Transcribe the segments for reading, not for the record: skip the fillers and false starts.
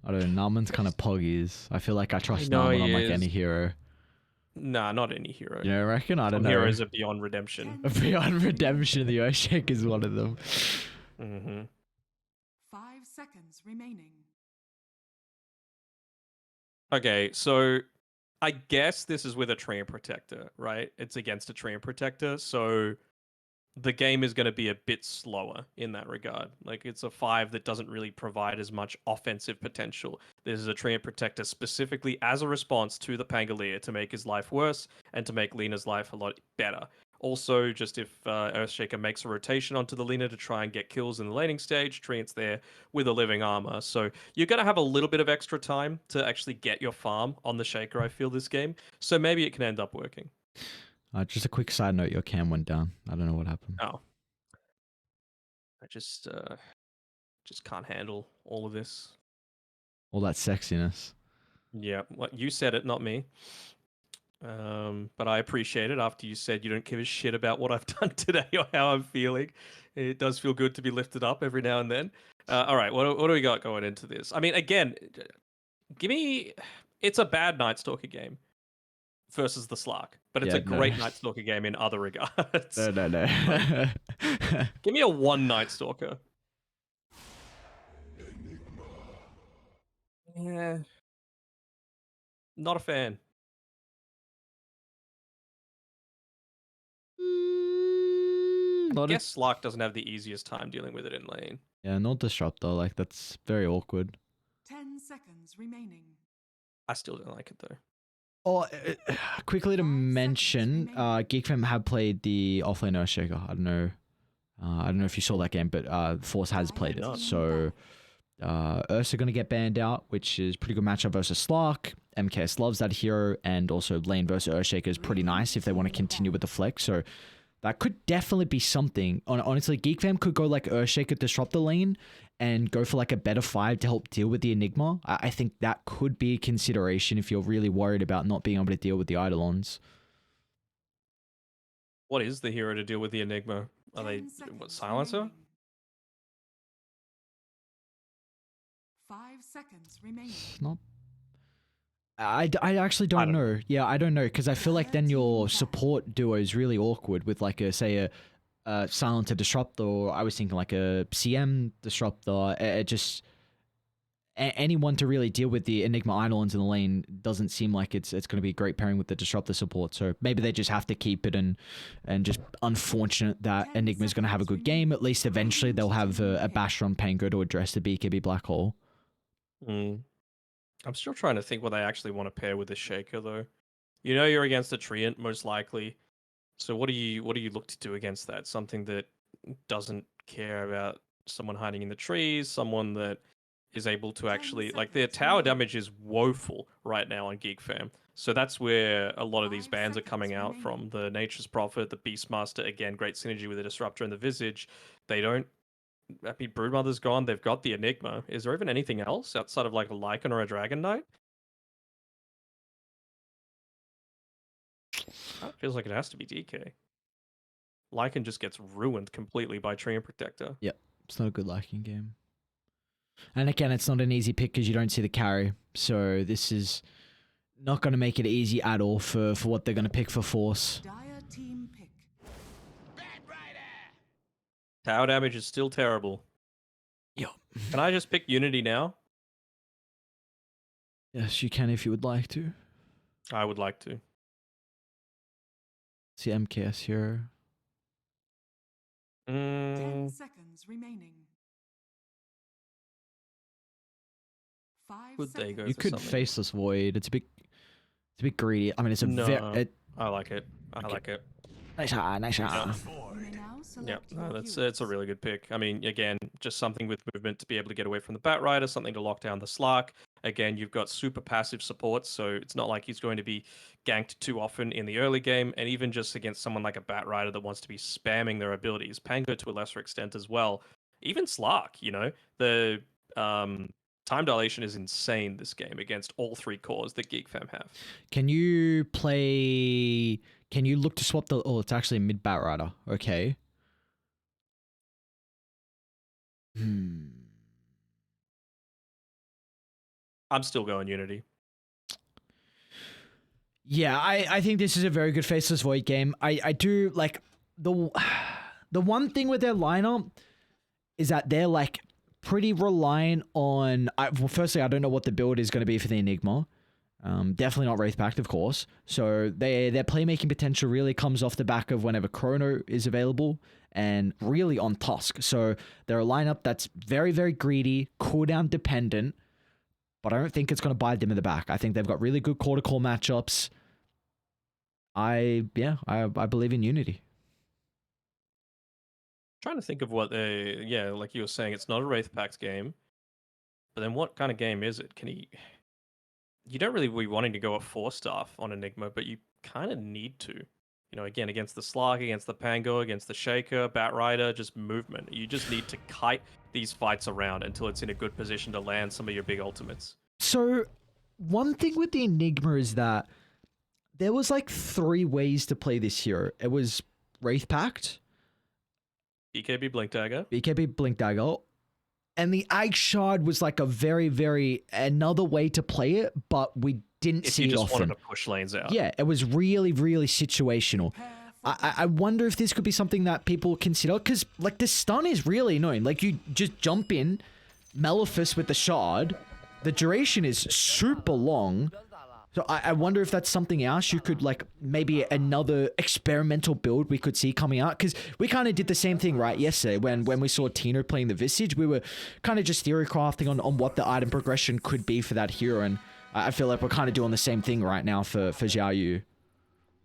I don't know. Naman's kind of poggies. I feel like I I trust know Naman he on like is. any hero. Nah, not any hero. You know, I reckon? I don't Some know. heroes are beyond redemption. Beyond Redemption, the Earthshake is one of them. Mm-hmm. 5 seconds remaining. Okay, so I guess this is with a Treant Protector, right? It's against a Treant Protector, so the game is going to be a bit slower in that regard. Like, it's a 5 that doesn't really provide as much offensive potential. This is a Treant Protector specifically as a response to the Pangolier to make his life worse and to make Lena's life a lot better. Also, just if Earthshaker makes a rotation onto the Lena to try and get kills in the laning stage, Treant's there with a living armor. So you're going to have a little bit of extra time to actually get your farm on the Shaker, I feel, this game. So maybe it can end up working. Just a quick side note, your cam went down. I don't know what happened. Oh. I just can't handle all of this. All that sexiness. Yeah, what you said it, not me. But I appreciate it after you said you don't give a shit about what I've done today or how I'm feeling. It does feel good to be lifted up every now and then. All right, what do we got going into this? I mean, again, give me. It's a bad Night Stalker game versus the Slark, but it's Yeah, a no. great Night Stalker game in other regards. No. Give me a one Night Stalker. Yeah, not a fan. Not a, Guess Slark doesn't have the easiest time dealing with it in lane. yeah, not Disruptor. Like, that's very awkward. 10 seconds remaining. I still don't like it though. Oh, quickly to 5 seconds mention, remaining. GeekFam have played the offlane Earthshaker. I don't know if you saw that game, but Force has played it. Not. So Ursa going to get banned out, which is pretty good matchup versus Slark. MKS loves that hero, and also lane versus Earthshaker is pretty nice if they want to continue with the flex. So that could definitely be something. Honestly, GeekFam could go like Earthshaker disrupt the lane and go for like a better 5 to help deal with the Enigma. I think that could be a consideration if you're really worried about not being able to deal with the Eidolons. What is the hero to deal with the Enigma? Are they 10 what, seconds silencer? remaining. 5 seconds remaining. It's not. I actually I don't don't know. know. Yeah, I don't know, because I feel like then your Team support duo is really awkward with like say a Silencer Disruptor, or I was thinking like a CM Disruptor. It just anyone to really deal with the Enigma Eidolons in the lane doesn't seem like it's going to be a great pairing with the Disruptor support. So maybe they just have to keep it, and just unfortunate that 10 Enigma's going to have a good seconds game. remaining. At least eventually they'll have a Basher on Pango to address the BKB Black Hole. Hmm. I'm still trying to think what they actually want to pair with the Shaker though. You know you're against a Treant most likely. So what do you look to do against that? Something that doesn't care about someone hiding in the trees, someone that is able to 10 actually like their seconds tower remaining. damage is woeful right now on GeekFam. So that's where a lot of these 5 bans are seconds coming out from. remaining. The Nature's Prophet, the Beastmaster, again, great synergy with the Disruptor and the Visage. They don't I mean, Broodmother's gone. They've got the Enigma. Is there even anything else outside of like a Lycan or a Dragon Knight? That feels like it has to be DK. Lycan just gets ruined completely by Treant Protector. Yep, it's not a good liking game. And again, it's not an easy pick because you don't see the carry. So this is not going to make it easy at all for what they're going to pick for Force. Dire team pick. Tower damage is still terrible. Yep. Can I just pick Unity now? Yes, you can if you would like to. I would like to. See MKS hero. 10 Mm, seconds remaining. 5 Would they seconds. go You for could something? Faceless Void. It's a bit greedy. I mean, it's a very No, I like it. I like it. nice shot, nice shot. You may now Yeah, select no, your that's heroes. it's a really good pick. I mean, again, just something with movement to be able to get away from the Batrider, something to lock down the Slark. Again, you've got super passive support, so it's not like he's going to be ganked too often in the early game, and even just against someone like a Batrider that wants to be spamming their abilities, Pango to a lesser extent as well. Even Slark, you know, the time dilation is insane this game against all 3 cores that GeekFam have. Can you play? Can you look to swap the? Oh, it's actually a mid bat rider. Okay. Hmm. I'm still going Unity. Yeah, I think this is a very good Faceless Void game. I do like the one thing with their lineup is that they're like pretty reliant on. Well, firstly, I don't know what the build is going to be for the Enigma. Definitely not Wraith Pact, of course. So their playmaking potential really comes off the back of whenever Chrono is available and really on Tusk. So they're a lineup that's very, very greedy, cooldown dependent, but I don't think it's going to bite them in the back. I think they've got really good core-to-core matchups. I believe in Unity. Trying to think of what like you were saying, it's not a Wraith Pact game. But then what kind of game is it? You don't really be wanting to go at 4-staff on Enigma, but you kind of need to. You know, again, against the Slark, against the Pango, against the Shaker, Bat Rider, just movement. You just need to kite these fights around until it's in a good position to land some of your big ultimates. So one thing with the Enigma is that there was like 3 ways to play this hero. It was Wraith Pact, BKB Blink Dagger, BKB Blink Dagger, and the Ag Shard was like a very, very another way to play it, but we didn't if see you it just often. wanted to push lanes out. Yeah, it was really, really situational. I wonder if this could be something that people consider, because like the stun is really annoying. Like you just jump in, Maleficent with the shard, the duration is super long. So I wonder if that's something else you could like maybe another experimental build we could see coming out, because we kind of did the same thing right yesterday when we saw Tino playing the Visage. We were kind of just theory crafting on what the item progression could be for that hero, and I feel like we're kind of doing the same thing right now for Xiao Yu.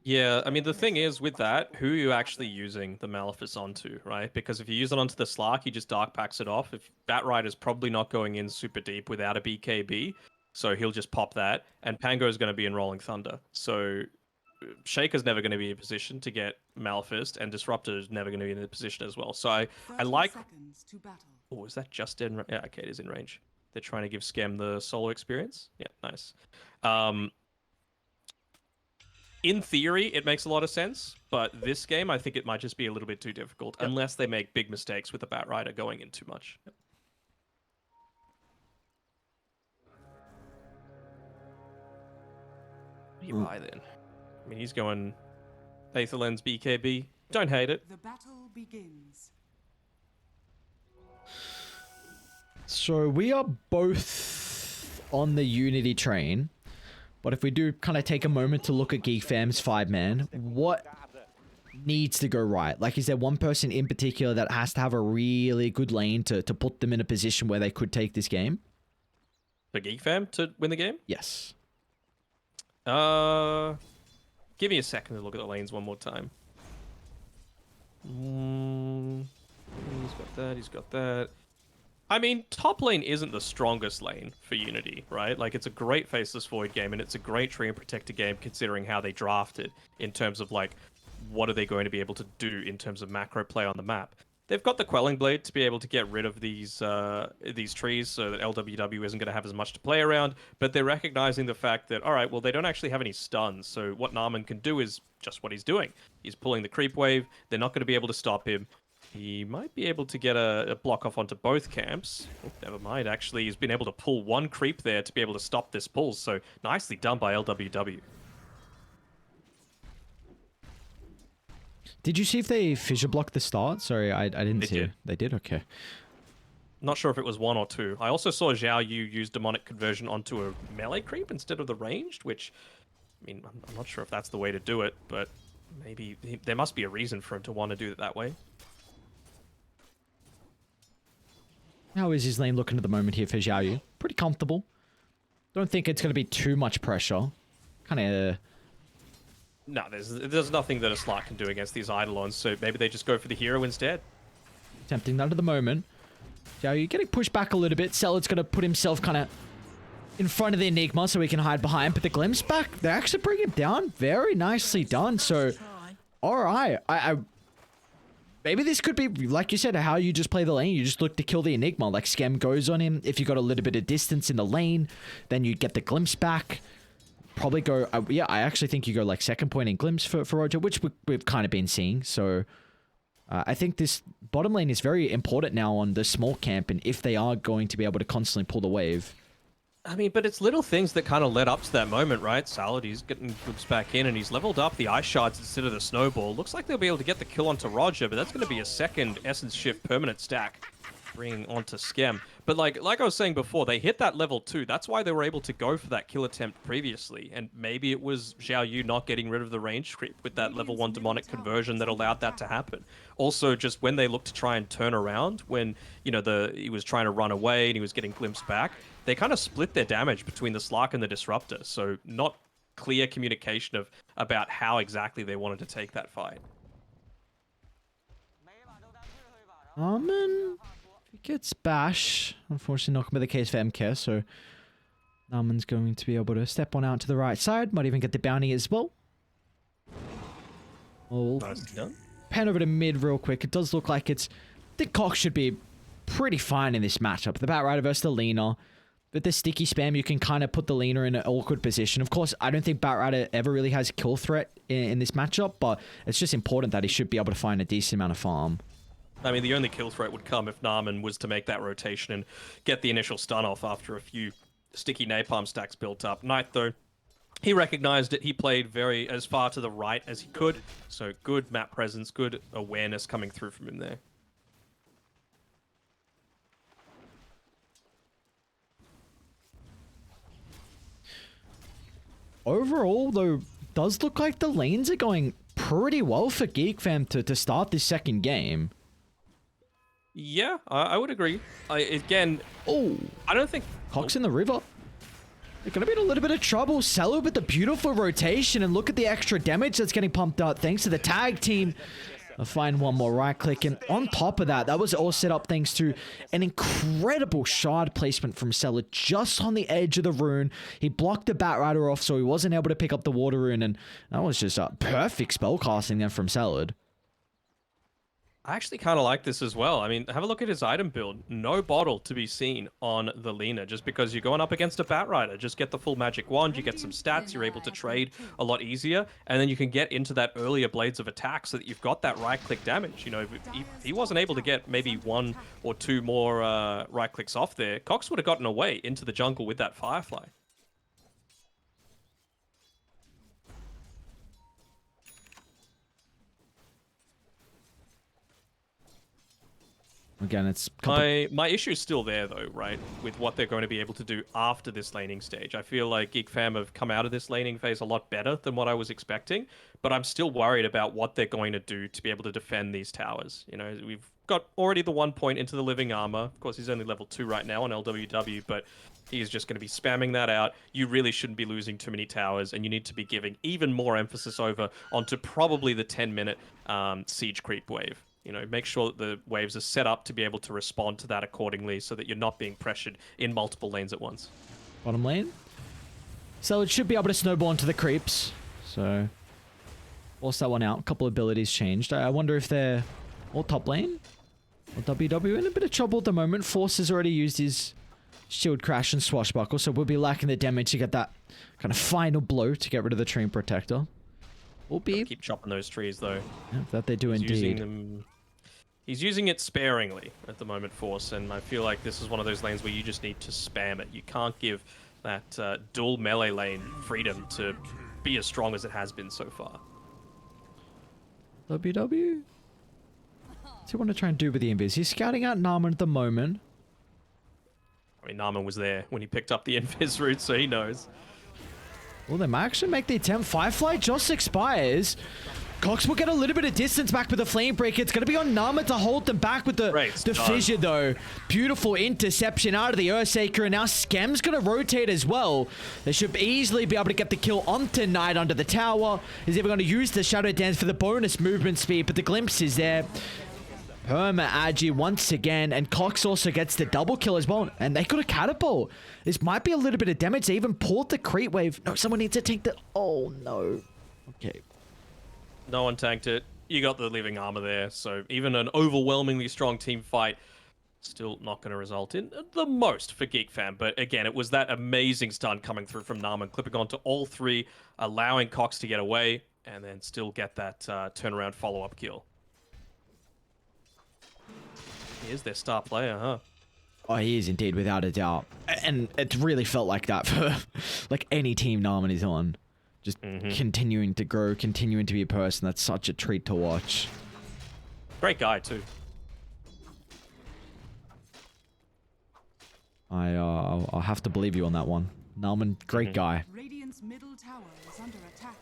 Yeah, I mean, the thing is with that, who are you actually using the Maleficent onto, right? Because if you use it onto the Slark, he just Dark Packs it off. If Bat Rider's probably not going in super deep without a BKB, so he'll just pop that, and Pango's going to be in Rolling Thunder. So Shaker's never going to be in a position to get Maleficent, and Disruptor is never going to be in a position as well. So I like... Oh, is that just in... Yeah, okay, it is in range. They're trying to give Scam the solo experience. Yeah, nice. In theory, it makes a lot of sense, but this game, I think it might just be a little bit too difficult, unless they make big mistakes with the Bat Rider going in too much. What do you buy then? I mean, he's going Aether Lens BKB. Don't hate it. The battle begins. So we are both on the Unity train, but if we do kind of take a moment to look at GeekFam's 5-man, what needs to go right? Like, is there one person in particular that has to have a really good lane to put them in a position where they could take this game? For GeekFam to win the game? Yes. Give me a second to look at the lanes one more time. He's got that, he's got that. I mean, top lane isn't the strongest lane for Unity, right? Like, it's a great Faceless Void game, and it's a great Tree and Protector game considering how they drafted in terms of, like, what are they going to be able to do in terms of macro play on the map. They've got the Quelling Blade to be able to get rid of these trees so that LWW isn't going to have as much to play around, but they're recognizing the fact that, all right, well, they don't actually have any stuns, so what Narman can do is just what he's doing. He's pulling the creep wave. They're not going to be able to stop him. He might be able to get a block off onto both camps. Oh, never mind, actually, he's been able to pull one creep there to be able to stop this pull, so nicely done by LWW. Did you see if they fissure blocked the start? Sorry, I didn't see it. They did. They did? Okay. Not sure if it was 1 or 2. I also saw Xiao Yu use Demonic Conversion onto a melee creep instead of the ranged, which, I mean, I'm not sure if that's the way to do it, but maybe there must be a reason for him to want to do it that way. How is his lane looking at the moment here for Xiao Yu? Pretty comfortable. Don't think it's going to be too much pressure. Kind of... No, there's nothing that a Slark can do against these Eidolons, so maybe they just go for the hero instead. Tempting that at the moment. Xiao Yu getting pushed back a little bit. Celad's going to put himself kind of in front of the Enigma so he can hide behind. But the Glimpse back, they actually bring him down. Very nicely done. So, alright. Maybe this could be, like you said, how you just play the lane. You just look to kill the Enigma. Like, Scam goes on him. If you got a little bit of distance in the lane, then you get the Glimpse back. Probably go, yeah, I actually think you go like second point in Glimpse for Roger, which we've kind of been seeing. So I think this bottom lane is very important now on the small camp, and if they are going to be able to constantly pull the wave. I mean, but it's little things that kind of led up to that moment, right? Salad, he's getting goods back in, and he's leveled up the ice shards instead of the snowball. Looks like they'll be able to get the kill onto Roger, but that's going to be a second Essence Shift permanent stack, bringing onto Skem. But like I was saying before, they hit that level 2. That's why they were able to go for that kill attempt previously. And maybe it was Xiao Yu not getting rid of the range creep with that level 1 demonic conversion that allowed that to happen. Also, just when they looked to try and turn around, when, you know, he was trying to run away and he was getting glimpsed back, they kind of split their damage between the Slark and the Disruptor, so not clear communication about how exactly they wanted to take that fight. Narman gets bash. Unfortunately, not going to be the case for MK, so Narman's going to be able to step on out to the right side. Might even get the bounty as well. Oh, Nicely done. Pan over to mid real quick. It does look like it's... The Cox should be pretty fine in this matchup. The Batrider versus the Lina. With the sticky spam, you can kind of put the Lina in an awkward position. Of course, I don't think Batrider ever really has kill threat in this matchup, but it's just important that he should be able to find a decent amount of farm. I mean, the only kill threat would come if Narman was to make that rotation and get the initial stun off after a few sticky napalm stacks built up. Knight, though, he recognized it. He played as far to the right as he could. So good map presence, good awareness coming through from him there. Overall, though, does look like the lanes are going pretty well for GeekFam to start this second game. Yeah, I would agree. Again, Oh, I don't think... Cox in the river. They're going to be in a little bit of trouble. Cello with the beautiful rotation, and look at the extra damage that's getting pumped out thanks to the tag team. I'll find one more right click, and on top of that, that was all set up thanks to an incredible shard placement from Cello just on the edge of the rune. He blocked the Batrider off, so he wasn't able to pick up the water rune, and that was just a perfect spell casting there from Salad. I actually kind of like this as well. I mean, have a look at his item build. No bottle to be seen on the Lina, just because you're going up against a Batrider. Just get the full magic wand, you get some stats, you're able to trade a lot easier, and then you can get into that earlier blades of attack so that you've got that right-click damage. You know, if he wasn't able to get maybe 1 or 2 more right-clicks off there, Cox would have gotten away into the jungle with that Firefly. Again, it's... My issue is still there, though, right? With what they're going to be able to do after this laning stage. I feel like GeekFam have come out of this laning phase a lot better than what I was expecting, but I'm still worried about what they're going to do to be able to defend these towers. You know, we've got already the 1 point into the living armor. Of course, he's only level 2 right now on LWW, but he's just going to be spamming that out. You really shouldn't be losing too many towers, and you need to be giving even more emphasis over onto probably the 10-minute siege creep wave. You know, make sure that the waves are set up to be able to respond to that accordingly so that you're not being pressured in multiple lanes at once. Bottom lane. So it should be able to snowball into the creeps. So, force that one out. A couple abilities changed. I wonder if they're all top lane or WW in a bit of trouble at the moment. Force has already used his shield crash and swashbuckle, so we'll be lacking the damage to get that kind of final blow to get rid of the Train Protector. We'll be... Keep chopping those trees, though. Yeah, that they do indeed. He's using it sparingly at the moment, Force, and I feel like this is one of those lanes where you just need to spam it. You can't give that dual melee lane freedom to be as strong as it has been so far. WW? What's he want to try and do with the invis? He's scouting out Narman at the moment. I mean, Narman was there when he picked up the invis route, so he knows. Well, they might actually make the attempt. Firefly just expires. Cox will get a little bit of distance back with the Flame Breaker. It's going to be on Nama to hold them back with the Fissure, though. Beautiful interception out of the Earthshaker, and now Skem's going to rotate as well. They should easily be able to get the kill onto Knight under the tower. He's even going to use the Shadow Dance for the bonus movement speed, but the glimpse is there. Perma Agi once again, and Cox also gets the double kill as well, and they got a catapult. This might be a little bit of damage. They even pulled the creep wave. No, someone needs to take the... Oh, no. Okay. No one tanked it. You got the living armor there, so even an overwhelmingly strong team fight still not going to result in the most for GeekFam. But again, it was that amazing stun coming through from Narman, clipping onto all 3, allowing Cox to get away, and then still get that turnaround follow-up kill. Here's their star player, huh? Oh, he is indeed, without a doubt. And it really felt like that for like any team Narman is on. Just continuing to grow, continuing to be a person. That's such a treat to watch. Great guy, too. I'll have to believe you on that one. Narman, great guy. Radiant's middle tower is under attack.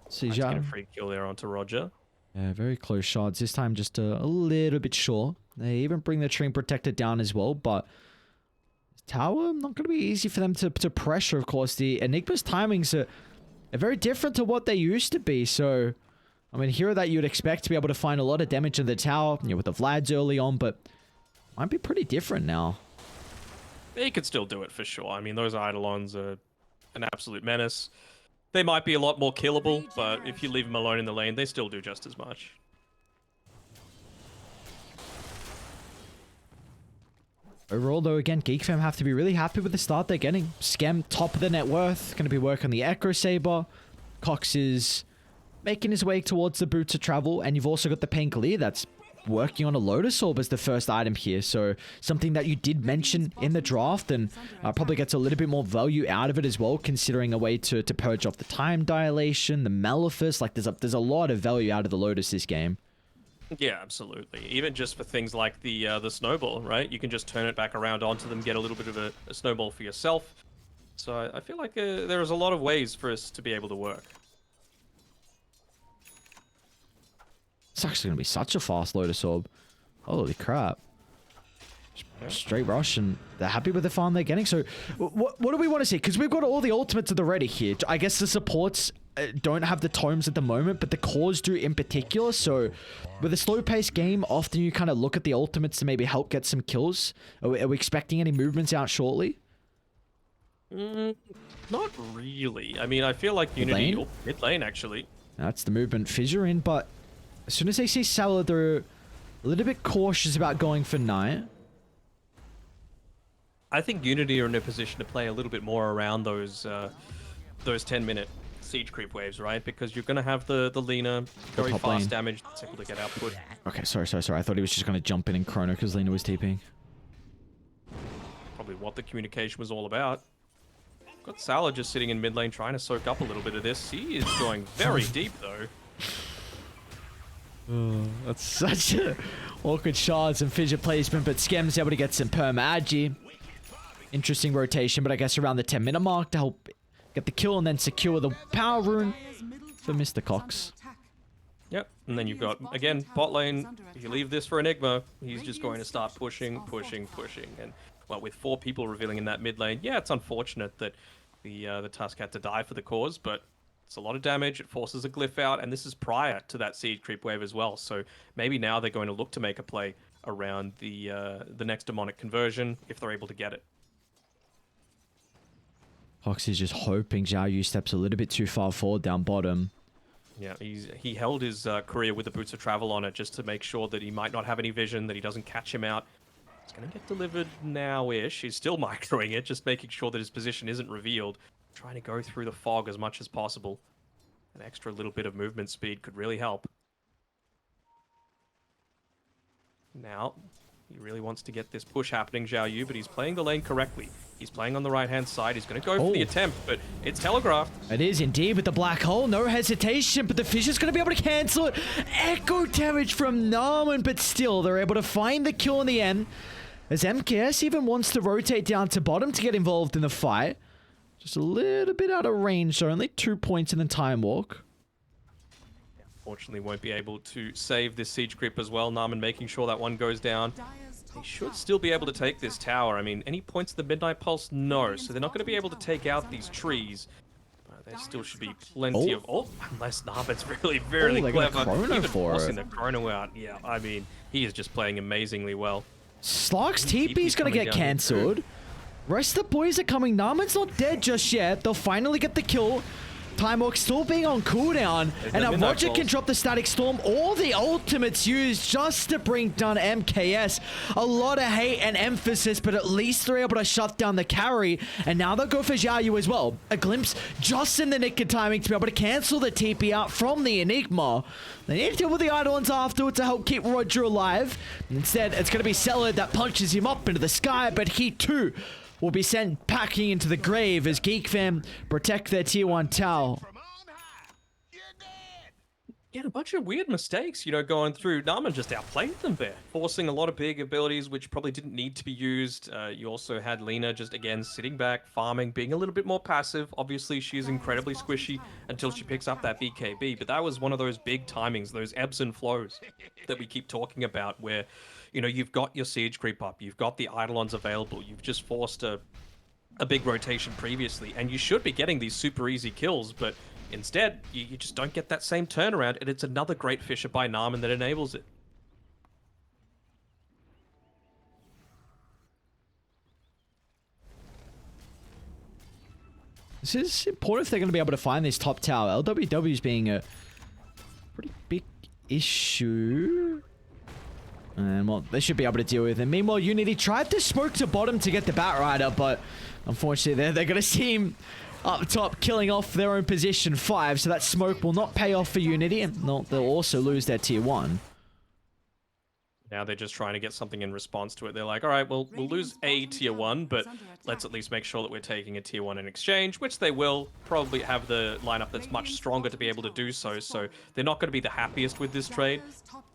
See, Let's get a free kill there onto Roger. Yeah, very close shots. This time just a little bit short. They even bring the Treant Protector down as well, but tower, not going to be easy for them to pressure, of course. The Enigma's timings are very different to what they used to be, so... I mean, hero that you'd expect to be able to find a lot of damage in the tower, you know, with the Vlads early on, but... might be pretty different now. He could still do it for sure. I mean, those Eidolons are an absolute menace. They might be a lot more killable, but if you leave them alone in the lane, they still do just as much. Overall, though, again, GeekFam have to be really happy with the start they're getting. Skem, top of the net worth, going to be working on the Echo Saber. Cox is making his way towards the Boots of Travel, and you've also got the Pangolier that's working on a Lotus Orb as the first item here, so something that you did mention in the draft, and probably gets a little bit more value out of it as well, considering a way to purge off the time dilation, the Malefice. Like, there's a lot of value out of the Lotus this game. Yeah, absolutely. Even just for things like the snowball, right? You can just turn it back around onto them, get a little bit of a snowball for yourself. So I feel like there is a lot of ways for us to be able to work. It's actually going to be such a fast Lotus Orb. Holy crap. Straight rush, and they're happy with the farm they're getting. So what do we want to see? Because we've got all the ultimates at the ready here. I guess the supports don't have the tomes at the moment, but the cores do in particular. So with a slow-paced game, often you kind of look at the ultimates to maybe help get some kills. Are we expecting any movements out shortly? Not really. I mean, I feel like Unity... Oh, mid lane, actually. That's the movement Fissure in, but as soon as they see Salah, they're a little bit cautious about going for Knight. I think Unity are in a position to play a little bit more around those 10-minute siege creep waves, right? Because you're going to have the Lina, very fast lane. damage, that's able to get output. Okay, sorry. I thought he was just going to jump in Chrono because Lina was TPing. Probably what the communication was all about. Got Salah just sitting in mid lane trying to soak up a little bit of this. He is going very deep, though. That's such a awkward shards and fidget placement, but Skem's able to get some perma agi. Interesting rotation, but I guess around the 10-minute mark to help get the kill and then secure the power rune for Mr. Cox. Yep, and then you've got, again, bot lane. If you leave this for Enigma, he's just going to start pushing. And, well, with 4 people revealing in that mid lane, yeah, it's unfortunate that the Tusk had to die for the cause, but it's a lot of damage. It forces a glyph out, and this is prior to that seed creep wave as well. So maybe now they're going to look to make a play around the next demonic conversion if they're able to get it. Cox is just hoping Zhao Yu steps a little bit too far forward down bottom. Yeah, he held his career with the Boots of Travel on it just to make sure that he might not have any vision, that he doesn't catch him out. It's going to get delivered now-ish. He's still microing it, just making sure that his position isn't revealed. Trying to go through the fog as much as possible. An extra little bit of movement speed could really help. Now, he really wants to get this push happening, Zhao Yu, but he's playing the lane correctly. He's playing on the right-hand side. He's going to go for the attempt, but it's telegraphed. It is indeed with the black hole. No hesitation, but the Fissure's going to be able to cancel it. Echo damage from Narman, but still, they're able to find the kill in the end. As MKS even wants to rotate down to bottom to get involved in the fight. Just a little bit out of range, so only 2 points in the time walk. Fortunately, won't be able to save this siege creep as well. Narman making sure that one goes down. They should still be able to take this tower. I mean, any points to the Midnight Pulse? No. So they're not going to be able to take out these trees. But there still should be plenty of... Oh, unless Narman's really, very clever. Even forcing the Chrono out. Yeah, I mean, he is just playing amazingly well. Slark's TP's going to get cancelled. Rest of the boys are coming. Narman's not dead just yet. They'll finally get the kill. Time Walk still being on cooldown, and now Roger can drop the Static Storm. All the ultimates used just to bring down MKS. A lot of hate and emphasis, but at least they're able to shut down the carry, and now they'll go for Xiaoyu as well. A glimpse just in the nick of timing to be able to cancel the TP out from the Enigma. They need to deal with the Eidolons afterwards to help keep Roger alive. Instead, it's going to be Cellar that punches him up into the sky, but he too will be sent packing into the grave as GeekFam protect their tier 1 tower. Yeah, a bunch of weird mistakes, you know, going through. Naman just outplayed them there, forcing a lot of big abilities which probably didn't need to be used. You also had Lina just, again, sitting back, farming, being a little bit more passive. Obviously, she's incredibly squishy until she picks up that BKB, but that was one of those big timings, those ebbs and flows that we keep talking about where, you know, you've got your siege creep up, you've got the Eidolons available, you've just forced a big rotation previously, and you should be getting these super easy kills, but instead, you just don't get that same turnaround, and it's another great Fisher by Naman that enables it. This is important if they're going to be able to find this top tower. LWW's being a pretty big issue. And, well, they should be able to deal with it. Meanwhile, Unity tried to smoke to bottom to get the Batrider, but unfortunately, they're going to see him up top, killing off their own position 5, so that smoke will not pay off for Unity, and they'll also lose their tier 1. Now they're just trying to get something in response to it. They're like, all right, well, we'll lose a tier 1, but let's at least make sure that we're taking a tier 1 in exchange, which they will probably have the lineup that's much stronger to be able to do so, so they're not going to be the happiest with this trade.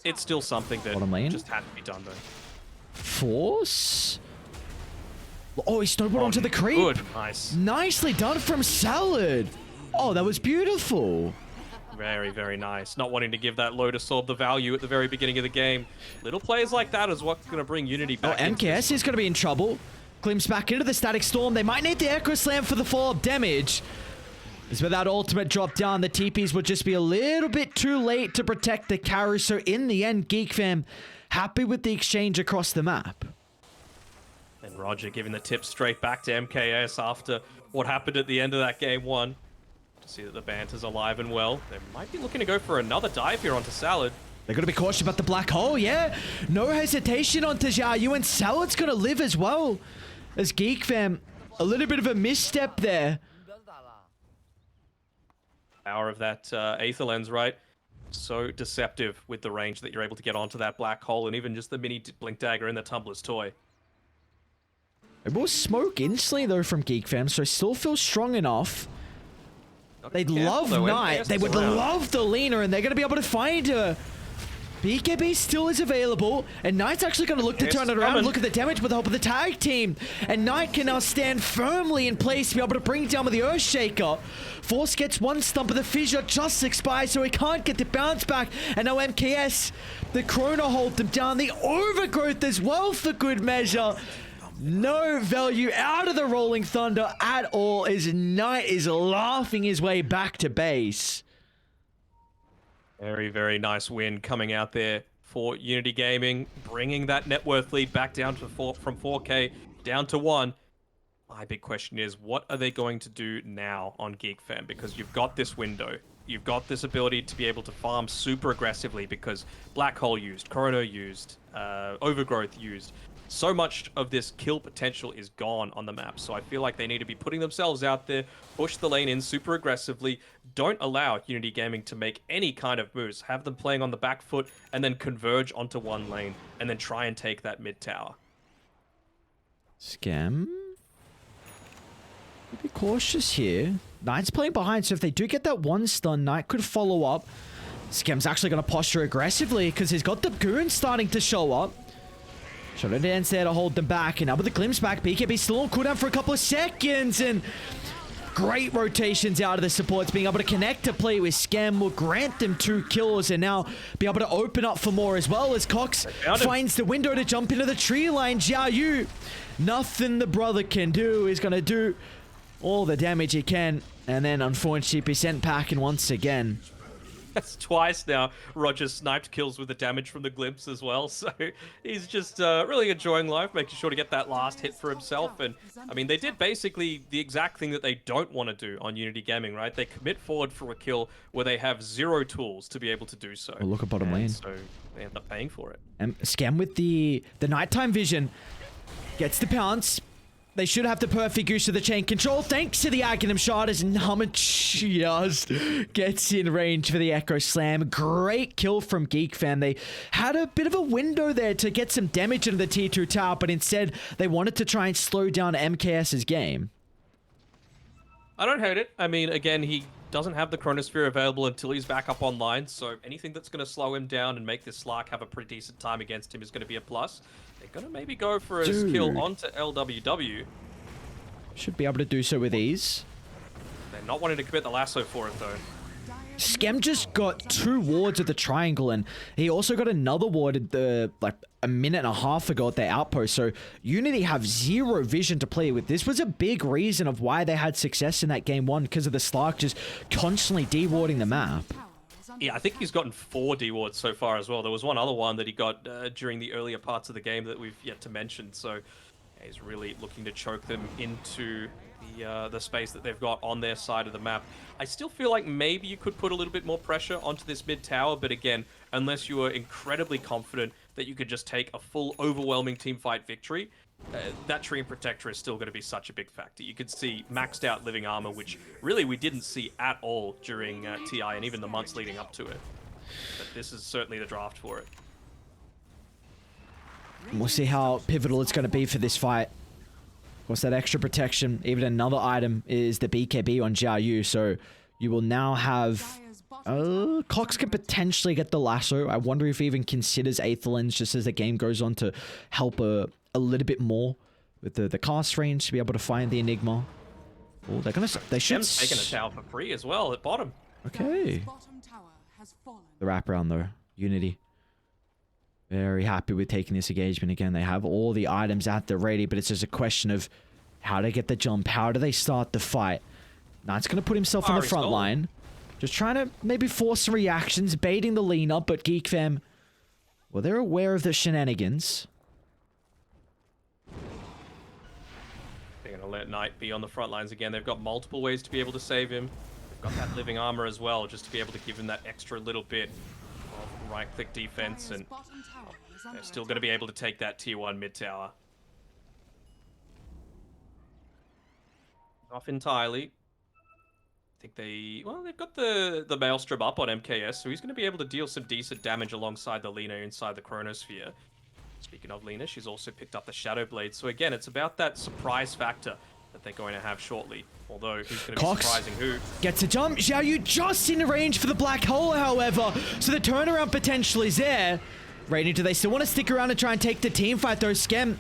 It's still something that just had to be done, though. Force? Oh, he snowballed onto the creep. Good, nice. Nicely done from Salad. Oh, that was beautiful. Very, very nice. Not wanting to give that Lotus Orb the value at the very beginning of the game. Little plays like that is what's going to bring Unity back. Oh, MKS is going to be in trouble. Glimpse back into the Static Storm. They might need the Echo Slam for the follow-up damage. As with that ultimate drop down, the TPs would just be a little bit too late to protect the carry. So in the end, GeekFam happy with the exchange across the map. And Roger giving the tip straight back to MKS after what happened at the end of that game 1. To see that the banter's alive and well. They might be looking to go for another dive here onto Salad. They're going to be cautious about the black hole, yeah. No hesitation onto Xiaoyu, and Salad's going to live as well. As GeekFam, a little bit of a misstep there. Power of that Aether Lens, right? So deceptive with the range that you're able to get onto that black hole, and even just the mini Blink Dagger in the Tumbler's toy. It will smoke instantly, though, from GeekFam, so still feels strong enough. They'd love Knight. They would love the Lina, and they're going to be able to find her. BKB still is available, and Knight's actually going to look to turn it around and look at the damage with the help of the tag team. And Knight can now stand firmly in place to be able to bring down with the Earthshaker. Force gets one stump, of the Fissure just expires, so he can't get the bounce back. And now MKS, the Chrono hold them down. The Overgrowth as well for good measure. No value out of the Rolling Thunder at all, as Knight is laughing his way back to base. Very, very nice win coming out there for Unity Gaming, bringing that net worth lead back down to from 4K down to 1. My big question is, what are they going to do now on GeekFam? Because you've got this window. You've got this ability to be able to farm super aggressively because Black Hole used, Chrono used, Overgrowth used. So much of this kill potential is gone on the map, so I feel like they need to be putting themselves out there, push the lane in super aggressively, don't allow Unity Gaming to make any kind of moves, have them playing on the back foot, and then converge onto one lane, and then try and take that mid tower. Scam? Be cautious here. Knight's playing behind, so if they do get that one stun, Knight could follow up. Scam's actually going to posture aggressively because he's got the goons starting to show up. Shadow Dance there to hold them back, and now with the glimpse back, BKB still on cooldown for a couple of seconds, and great rotations out of the supports. Being able to connect to play with Scam will grant them 2 kills, and now be able to open up for more as well, as Cox finds the window to jump into the tree line. Xiaoyu, nothing the brother can do. He's going to do all the damage he can, and then unfortunately be sent packing once again. That's twice now. Roger sniped kills with the damage from the glimpse as well. So he's just really enjoying life, making sure to get that last hit for himself. And I mean, they did basically the exact thing that they don't want to do on Unity Gaming, right? They commit forward for a kill where they have 0 tools to be able to do so. Oh, look at bottom lane. So they end up paying for it. And Scam with the nighttime vision gets the pounce. They should have the perfect use of the chain control thanks to the Aghanim shot as Nama just gets in range for the Echo Slam. Great kill from GeekFam. They had a bit of a window there to get some damage into the tier 2 tower, but instead they wanted to try and slow down MKS's game. I don't hate it. I mean, again, he doesn't have the Chronosphere available until he's back up online, so anything that's going to slow him down and make this Slark have a pretty decent time against him is going to be a plus. They're going to maybe go for his kill onto LWW. Should be able to do so with ease. They're not wanting to commit the lasso for it, though. Skem just got 2 wards at the triangle, and he also got another ward at the, like, a minute and a half ago at their outpost. So Unity have 0 vision to play with. This was a big reason of why they had success in that game 1, because of the Slark just constantly de-warding the map. Yeah, I think he's gotten 4 D-wards so far as well. There was one other one that he got during the earlier parts of the game that we've yet to mention. So yeah, he's really looking to choke them into the space that they've got on their side of the map. I still feel like maybe you could put a little bit more pressure onto this mid tower, but again, unless you are incredibly confident that you could just take a full overwhelming team fight victory, that Treant Protector is still going to be such a big factor. You could see maxed out living armor, which really we didn't see at all during TI and even the months leading up to it. But this is certainly the draft for it. And we'll see how pivotal it's going to be for this fight. Of course, that extra protection, even another item, is the BKB on Xiaoyu, so you will now have... Cox can potentially get the lasso. I wonder if he even considers Aether Lens just as the game goes on to help a little bit more with the cast range to be able to find the Enigma. Oh, they should... taking a tower for free as well at bottom. Okay. The wraparound though, Unity. Very happy with taking this engagement again. They have all the items at the ready, but it's just a question of how to get the jump. How do they start the fight? Knight's going to put himself on the front line. Just trying to maybe force some reactions, baiting the lean up, but GeekFam, well, they're aware of the shenanigans. They're going to let Knight be on the front lines again. They've got multiple ways to be able to save him. They've got that living armor as well, just to be able to give him that extra little bit of right-click defense, and they're still going to be able to take that tier 1 mid tower. Off entirely. I think they've got the Maelstrom up on MKS, so he's going to be able to deal some decent damage alongside the Lina inside the Chronosphere. Speaking of Lina, she's also picked up the Shadow Blade, so again, it's about that surprise factor that they're going to have shortly. Although, who's going to be surprising who? Gets a jump. Xiaoyu just in range for the black hole, however, so the turnaround potential is there. Raiden, do they still want to stick around and try and take the team fight, though? Skem,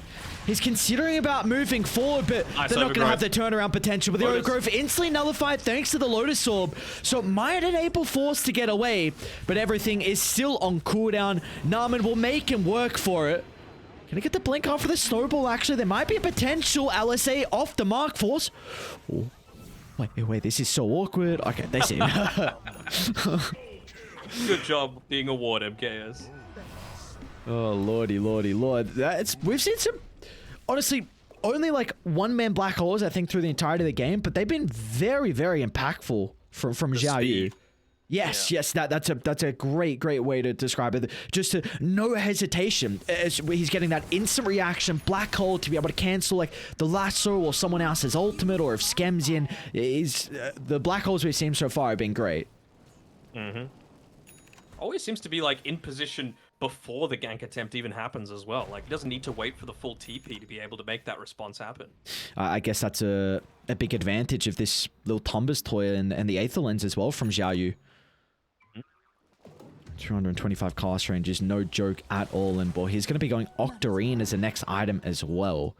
he's considering about moving forward, but they're not going to have the turnaround potential. But the overgrowth instantly nullified thanks to the Lotus Orb, so it might enable Force to get away, but everything is still on cooldown. Narman will make him work for it. Can he get the blink off for the snowball? Actually, there might be a potential LSA off the mark. Force. Oh. Wait, this is so awkward. Okay, they see him. Good job being a ward, MKS. Oh, lordy, lord. We've seen some, honestly, only like one-man black holes, I think, through the entirety of the game, but they've been very, very impactful from Xiaoyu. Yes, that's a great way to describe it. Just no hesitation. He's getting that instant reaction, black hole to be able to cancel like the lasso or someone else's ultimate, or if Skem's in. The black holes we've seen so far have been great. Always seems to be like in position before the gank attempt even happens as well. Like, he doesn't need to wait for the full TP to be able to make that response happen. I guess that's a big advantage of this little Tumbas toy and the Aether Lens as well from Xiaoyu. 225 cast range is no joke at all, and boy, he's going to be going Octarine as the next item as well.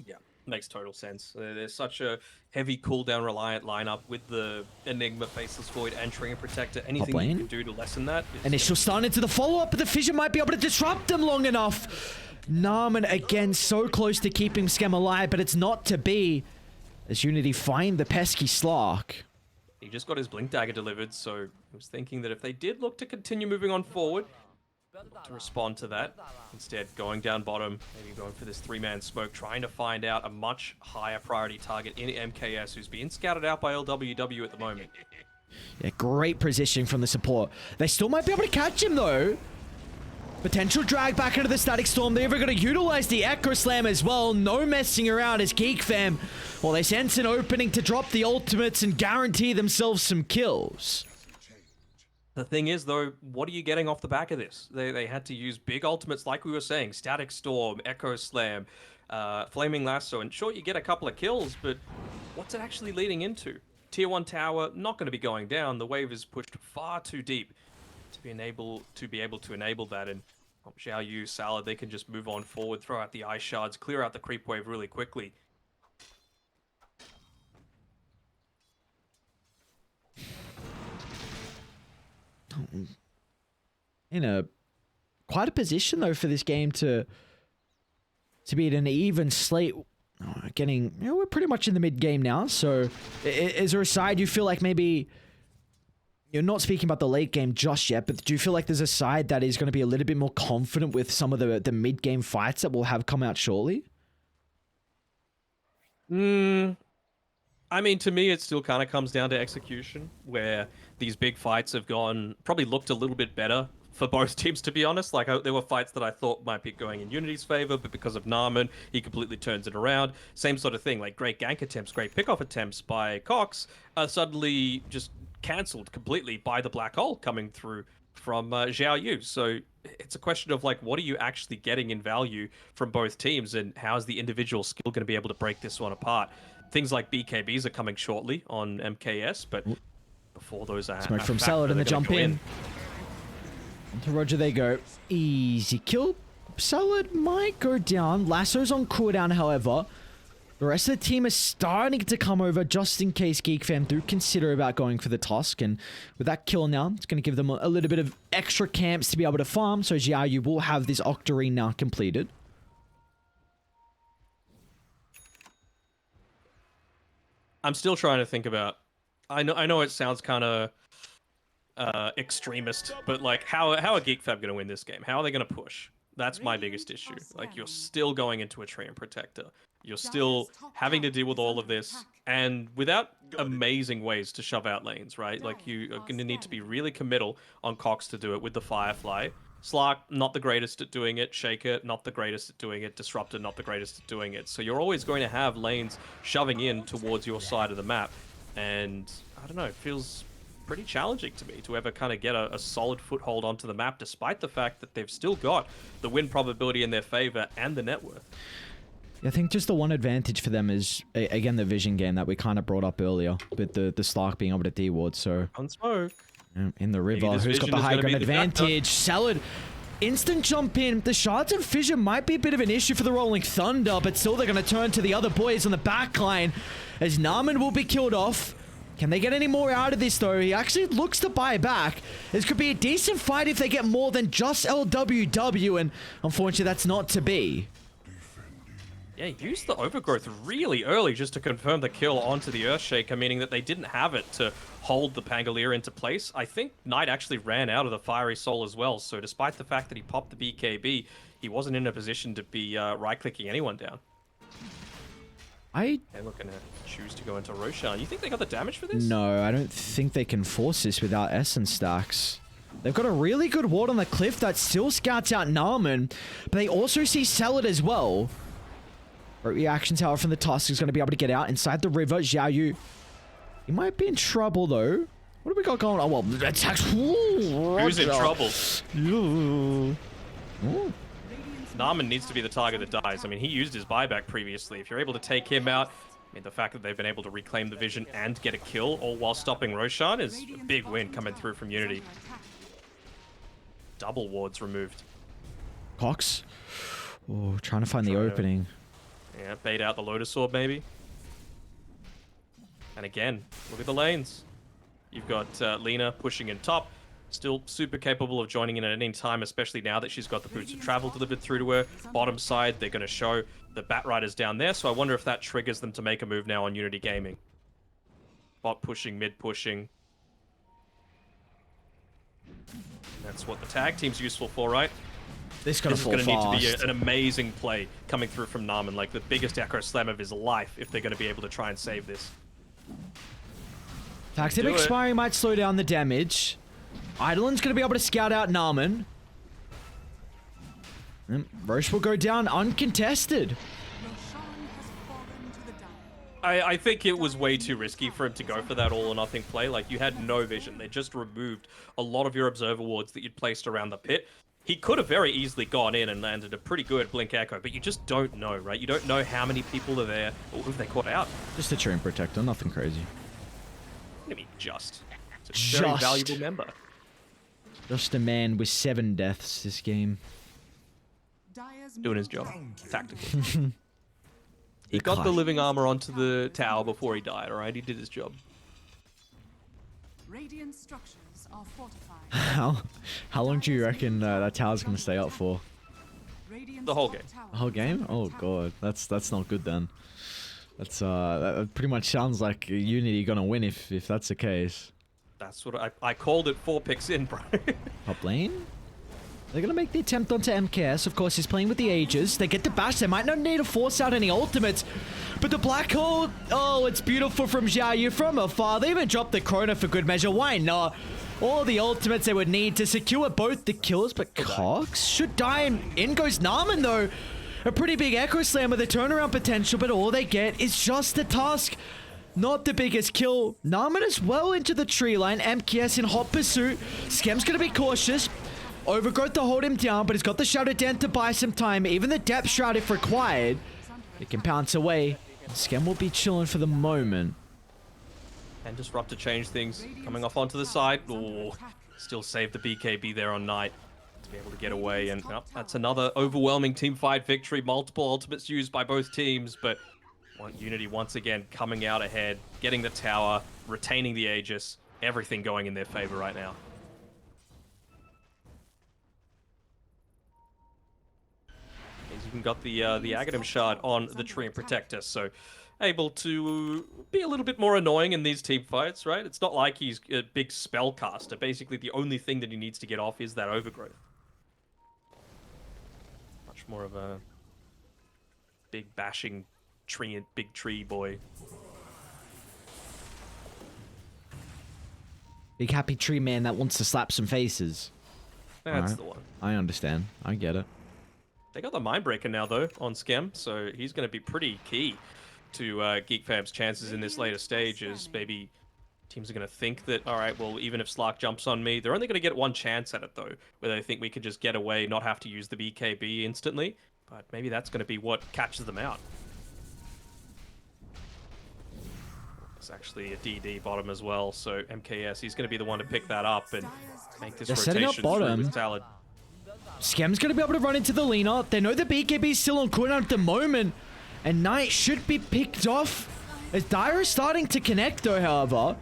Yeah, makes total sense. There's such a heavy cooldown reliant lineup with the Enigma, Faceless Void, and Treant Protector. Anything you can do to lessen that. Initial stun into the follow-up, but the Fissure might be able to disrupt them long enough. Narman again so close to keeping Skem alive, but it's not to be. As Unity find the pesky Slark. He just got his Blink Dagger delivered, so he was thinking that if they did look to continue moving on forward, to respond to that, instead going down bottom, maybe going for this 3-man smoke, trying to find out a much higher priority target in MKS, who's being scouted out by LWW at the moment. Yeah, great positioning from the support. They still might be able to catch him though. Potential drag back into the Static Storm. They're even going to utilize the Echo Slam as well. No messing around as GeekFam. Well, they sense an opening to drop the ultimates and guarantee themselves some kills. The thing is, though, what are you getting off the back of this? They had to use big ultimates, like we were saying, Static Storm, Echo Slam, Flaming Lasso, and sure, you get a couple of kills, but what's it actually leading into? Tier 1 tower, not going to be going down. The wave is pushed far too deep to be able to enable that, and Xiao Yu, Salad, they can just move on forward, throw out the ice shards, clear out the creep wave really quickly. In quite a position though for this game to be at an even slate. Getting, we're pretty much in the mid game now. So, is there a side you feel like maybe you're not speaking about the late game just yet, but do you feel like there's a side that is going to be a little bit more confident with some of the mid game fights that will have come out shortly? I mean, to me, it still kind of comes down to execution, where these big fights have probably looked a little bit better for both teams, to be honest. Like, there were fights that I thought might be going in Unity's favor, but because of Narman, he completely turns it around. Same sort of thing, like great gank attempts, great pick-off attempts by Cox are suddenly just cancelled completely by the black hole coming through from Xiao Yu. So it's a question of, like, what are you actually getting in value from both teams, and how is the individual skill going to be able to break this one apart? Things like BKBs are coming shortly on MKS, but before those are smoke from Salad and the jump in. To Roger they go. Easy kill. Salad might go down. Lasso's on cooldown, however. The rest of the team is starting to come over just in case GeekFam do consider about going for the Tusk. And with that kill now, it's going to give them a little bit of extra camps to be able to farm. So Xiao Yu will have this Octarine now completed. I'm still trying to think about... I know it sounds kind of extremist, but like, how are GeekFam going to win this game? How are they going to push? That's my biggest issue. Like, you're still going into a Treant Protector. You're still having to deal with all of this, and without amazing ways to shove out lanes, right? Like, you are going to need to be really committal on Cox to do it with the Firefly. Slark, not the greatest at doing it. Shaker, not the greatest at doing it. Disruptor, not the greatest at doing it. So you're always going to have lanes shoving in towards your side of the map. And, I don't know, it feels pretty challenging to me to ever kind of get a solid foothold onto the map, despite the fact that they've still got the win probability in their favor and the net worth. I think just the one advantage for them is, again, the vision game that we kind of brought up earlier, with the Slark being able to D-ward, so... On smoke. In the river, who's got the high ground advantage? Salad, instant jump in. The shards and fissure might be a bit of an issue for the Rolling Thunder, but still they're going to turn to the other boys on the back line, as Narman will be killed off. Can they get any more out of this, though? He actually looks to buy back. This could be a decent fight if they get more than just LWW, and unfortunately that's not to be. Yeah, used the overgrowth really early just to confirm the kill onto the Earthshaker, meaning that they didn't have it to hold the Pangolier into place. I think Knight actually ran out of the Fiery Soul as well, so despite the fact that he popped the BKB, he wasn't in a position to be right-clicking anyone down. They're looking to choose to go into Roshan. You think they got the damage for this? No, I don't think they can force this without Essence stacks. They've got a really good ward on the cliff that still scouts out Narman, but they also see Salad as well. Reaction tower from the Tusk is going to be able to get out inside the river. Xiao Yu, he might be in trouble though. What have we got going on? Oh, well, attacks. Who's in trouble? Ooh. Narman needs to be the target that dies. I mean, he used his buyback previously. If you're able to take him out, I mean, the fact that they've been able to reclaim the vision and get a kill, all while stopping Roshan, is a big win coming through from Unity. Double wards removed. Cox. Oh, trying to find the opening. Yeah, bait out the Lotus Orb, maybe. And again, look at the lanes. You've got Lena pushing in top. Still super capable of joining in at any time, especially now that she's got the Boots of Travel delivered through to her. Bottom side, they're going to show the Bat Riders down there, so I wonder if that triggers them to make a move now on Unity Gaming. bot pushing, mid pushing. That's what the tag team's useful for, right? This This is going going to to fall need to fast. be an amazing play coming through from Narman, like the biggest echo slam of his life, if they're going to be able to try and save this. Tax tip Do it. expiring might slow down the damage. Eidolon's going to be able to scout out Narman. Roche will go down uncontested. Roshan has fallen to the dire. I think it was way too risky for him to go for that all or nothing play. Like, you had no vision. They just removed a lot of your observer wards that you'd placed around the pit. He could have very easily gone in and landed a pretty good Blink Echo, but you just don't know, right? You don't know how many people are there or who they caught out. Just a Treant Protector, nothing crazy. What do you mean, just? It's a very Just. valuable member. Just a man with 7 deaths this game. Dire's Doing his middle job. tower Tactical. He got the class. living armor onto the tower before he died, alright? He did his job. Radiant structures are fortified. How long do you reckon that tower's going to stay up for? Radiant's The whole top game. tower The whole is game? under Oh attack. god, that's not good then. That's that pretty much sounds like Unity gonna win if that's the case. That's what I called it 4 picks in, bro. Top lane? They're gonna make the attempt onto MKS. Of course, he's playing with the Aegis. They get the bash. They might not need to force out any ultimates. But the black hole, oh, it's beautiful from Xiaoyu from afar. They even dropped the Chrono for good measure. Why not? All the ultimates they would need to secure both the kills, but Cox should die, and in goes Narman though. A pretty big Echo Slam with a turnaround potential, but all they get is just the Tusk. Not the biggest kill. Narman is well into the tree line. MKS in hot pursuit. Skem's gonna be cautious. Overgrowth to hold him down, but he's got the Shadow Dent to buy some time. Even the Depth Shroud if required. It can pounce away. Skem will be chilling for the moment. And Disrupt to change things. Coming off onto the side. Oh, still save the BKB there on Knight to be able to get away. And that's another overwhelming team fight victory. Multiple ultimates used by both teams, but Unity once again coming out ahead, getting the tower, retaining the Aegis. Everything going in their favor right now. He's even got the Aghanim Shard on the Treant Protector, so able to be a little bit more annoying in these team fights, right? It's not like he's a big spellcaster. Basically, the only thing that he needs to get off is that Overgrowth. Much more of a big bashing tree, big tree boy. Big happy tree man that wants to slap some faces. That's Alright. the one. I understand. I get it. They got the Mindbreaker now, though, on Skem, so he's going to be pretty key to GeekFam's chances in this later stage, as maybe teams are going to think that, all right, well, even if Slark jumps on me, they're only going to get one chance at it, though, where they think we could just get away, not have to use the BKB instantly, but maybe that's going to be what catches them out. It's actually a DD bottom as well, so MKS, he's going to be the one to pick that up and make this They're setting rotation up through bottom. with Salad. Skem's going to be able to run into the Lina. They know the BKB is still on cooldown at the moment. And Knight should be picked off. As Dire is starting to connect though, however.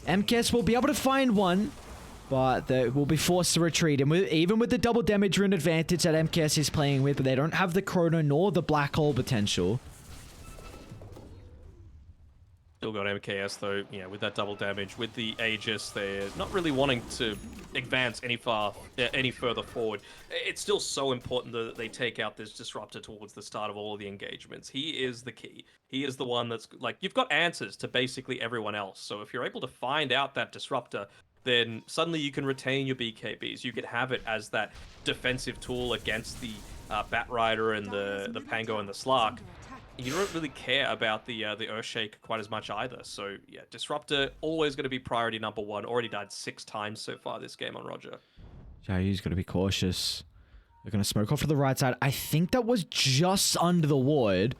MKS will be able to find one. But they will be forced to retreat. And even with the double damage rune advantage that MKS is playing with, they don't have the Chrono nor the Black Hole potential. Still got MKS though, with that double damage, with the Aegis, they're not really wanting to advance any further forward. It's still so important that they take out this Disruptor towards the start of all of the engagements. He is the key. He is the one that's, like, you've got answers to basically everyone else. So if you're able to find out that Disruptor, then suddenly you can retain your BKBs. You could have it as that defensive tool against the Batrider and the Pango and the Slark. You don't really care about the Earthshake quite as much either. So yeah, Disruptor always going to be priority number 1. Already died 6 times so far this game on Roger. Xiaoyu's got to be cautious. They're going to smoke off to the right side. I think that was just under the ward.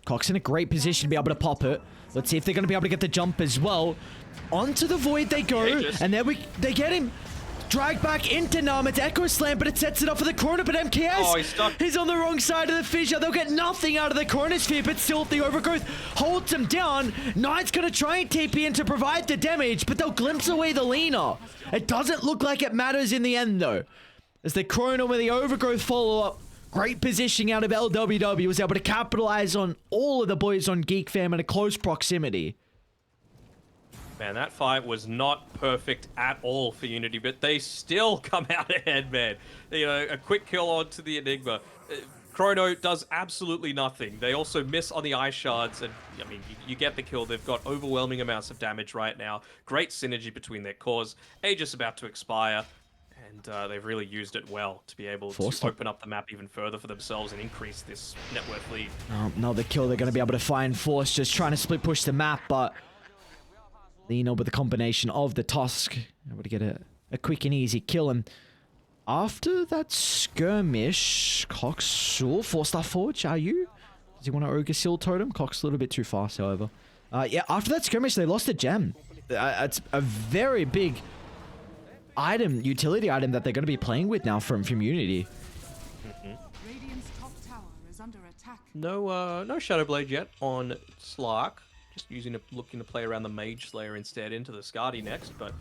Cox in a great position to be able to pop it. Let's see if they're going to be able to get the jump as well. Onto the void they go, and then they get him. Dragged back into Nam. It's Echo Slam, but it sets it up for the corner. But MKS, Oh, he's stuck. He's on the wrong side of the fissure. They'll get nothing out of the Chronosphere, but still the Overgrowth holds him down. Knight's going to try and TP in to provide the damage, but they'll glimpse away the Lina. It doesn't look like it matters in the end, though. As the Chrono with the Overgrowth follow-up, great positioning out of LWW, was able to capitalize on all of the boys on GeekFam in a close proximity. Man, that fight was not perfect at all for Unity, but they still come out ahead, man. You know, a quick kill onto the Enigma. Chrono does absolutely nothing. They also miss on the ice shards, and I mean, you get the kill. They've got overwhelming amounts of damage right now. Great synergy between their cores. Aegis about to expire, and they've really used it well to be able to open up the map even further for themselves and increase this net worth lead. No, the kill they're going to be able to find. Force just trying to split push the map, but Lino with the combination of the Tusk able to get a quick and easy kill. And after that skirmish, Cox will 4-star forward. Xiaoyu, does he want to Ogre Seal Totem? Cox a little bit too fast, however. Yeah, after that skirmish, they lost a gem. It's a very big item, utility item that they're going to be playing with now from Unity. Radiant's top tower is under attack. No Shadow Blade yet on Slark. Just looking to play around the Mage Slayer instead into the Skadi next, but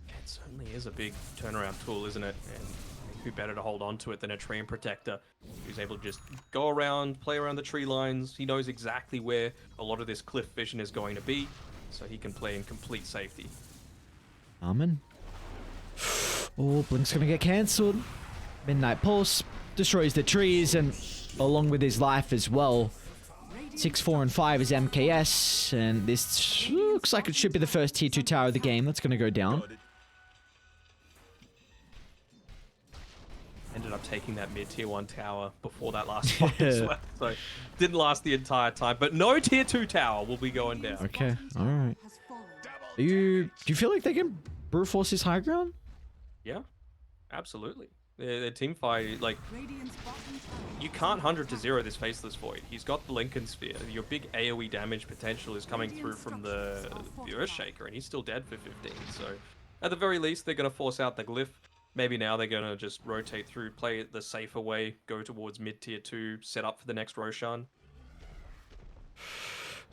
it certainly is a big turnaround tool, isn't it? And who better to hold on to it than a Treant Protector, who's able to just go around, play around the tree lines. He knows exactly where a lot of this cliff vision is going to be, so he can play in complete safety. Armin. Oh, Blink's gonna get cancelled. Midnight Pulse destroys the trees, and along with his life as well. 6, 4, and 5 is MKS, and this looks like it should be the first tier 2 tower of the game that's going to go down. Ended up taking that mid tier 1 tower before that last fight as well, so didn't last the entire time. But no tier 2 tower will be going down. Okay, all right. Do you feel like they can brute force his high ground? Yeah, absolutely. Their team fight, like, you can't 100 to 0 this Faceless Void. He's got the Lincoln Sphere. Your big AoE damage potential is coming through from the Earthshaker, and he's still dead for 15. So, at the very least, they're going to force out the Glyph. Maybe now they're going to just rotate through, play it the safer way, go towards mid-tier 2, set up for the next Roshan.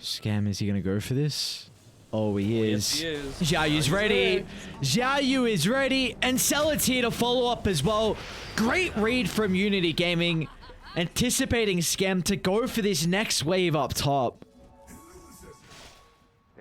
Scam, is he going to go for this? Oh, he is. Yes, he is. Xiaoyu's ready. Xiaoyu is ready. And Celad's here to follow up as well. Great read from Unity Gaming. Anticipating Scam to go for this next wave up top.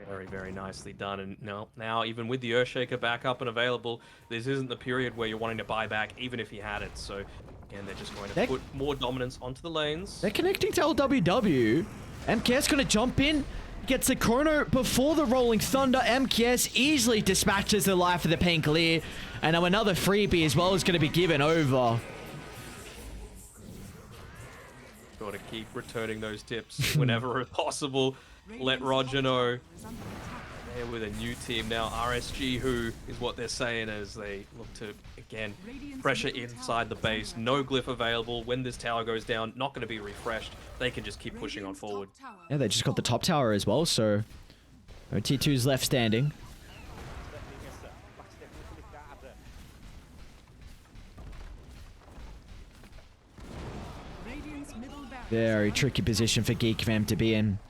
Very, very nicely done. And now even with the Earthshaker back up and available, this isn't the period where you're wanting to buy back, even if you had it. So, again, they're just going to put more dominance onto the lanes. They're connecting to LWW. MKS going to jump in. Gets the Chrono before the Rolling Thunder. MKS easily dispatches the life of the Panclear. And now another freebie as well is going to be given over. Got to keep returning those tips whenever possible. Let Roger know. They're with a new team now, RSG, who is what they're saying as they look to, again, pressure inside the base. No glyph available. When this tower goes down, not going to be refreshed. They can just keep pushing on forward. Yeah, they just got the top tower as well, so no T2's left standing. Very tricky position for GeekFam to be in.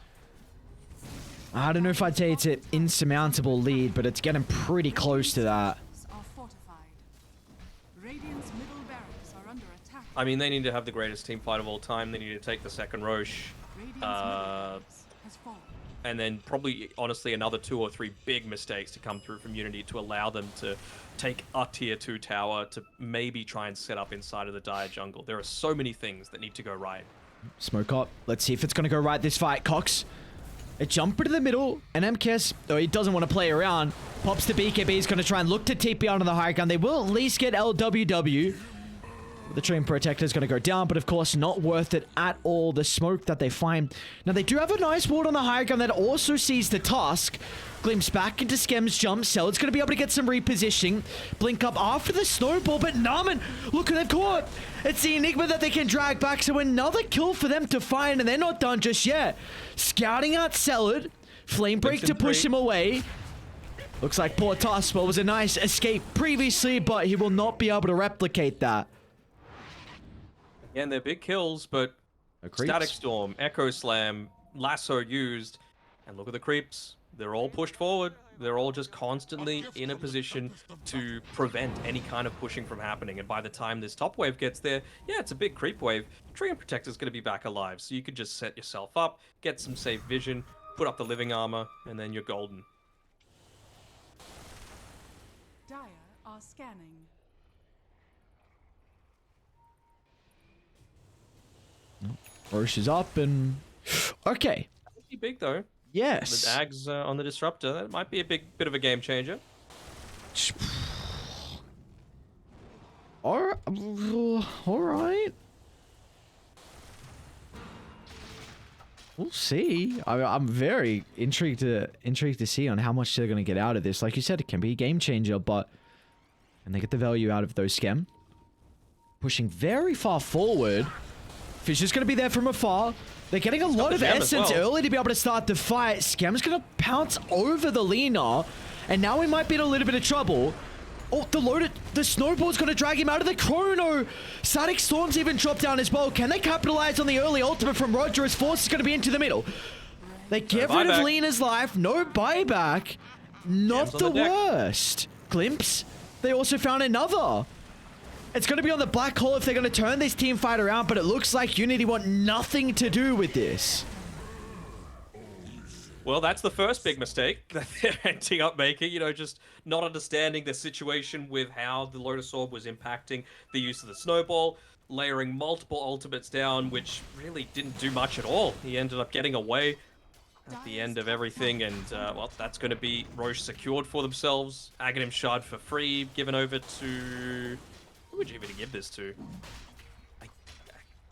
I don't know if I'd say it's an insurmountable lead, but it's getting pretty close to that. I mean, they need to have the greatest team fight of all time. They need to take the second Roche. And then probably, honestly, another 2 or 3 big mistakes to come through from Unity to allow them to take a tier 2 tower to maybe try and set up inside of the Dire jungle. There are so many things that need to go right. Smoke up. Let's see if it's going to go right this fight. Cox. A jumper to the middle, and MKS, though he doesn't want to play around, pops the BKB. He's going to try and look to TP onto the high ground. They will at least get LWW. The Treant Protector is going to go down, but of course not worth it at all. The smoke that they find. Now they do have a nice ward on the high ground that also sees the Tusk. Glimpse back into Skem's jump cell. It's going to be able to get some repositioning. Blink up after the snowball, but Namen, look who they've caught. It's the Enigma that they can drag back, so another kill for them to find, and they're not done just yet. Scouting out Celad. Flame break to push him away. Looks like poor Tusk was a nice escape previously, but he will not be able to replicate that. Yeah, and they're big kills, but Static Storm, Echo Slam, Lasso used, and look at the creeps. They're all pushed forward. They're all just constantly in a position to prevent any kind of pushing from happening. And by the time this top wave gets there, yeah, it's a big creep wave. Treant Protector's going to be back alive, so you could just set yourself up, get some safe vision, put up the living armor, and then you're golden. are scanning. Roche is up and... Okay. Pretty big though. Yes. The Dags on the Disruptor. That might be a bit of a game changer. All right. We'll see. I'm very intrigued to see on how much they're going to get out of this. Like you said, it can be a game changer, but and they get the value out of those Schem. Pushing very far forward. Fisher's going to be there from afar. They're getting a lot of essence early to be able to start the fight. Schem's going to pounce over the Lina, and now we might be in a little bit of trouble. Oh, the snowball's going to drag him out of the chrono. Static Storm's even dropped down as well. Can they capitalize on the early ultimate from Roger as Force is going to be into the middle? They get rid of Lina's life. No buyback. Not the worst. Glimpse. They also found another. It's going to be on the black hole if they're going to turn this team fight around, but it looks like Unity want nothing to do with this. Well, that's the first big mistake that they're ending up making, you know, just not understanding the situation with how the Lotus Orb was impacting the use of the Snowball, layering multiple ultimates down, which really didn't do much at all. He ended up getting away at the end of everything, and, well, that's going to be Roche secured for themselves. Aghanim Shard for free, given over to... Who would you even give this to? I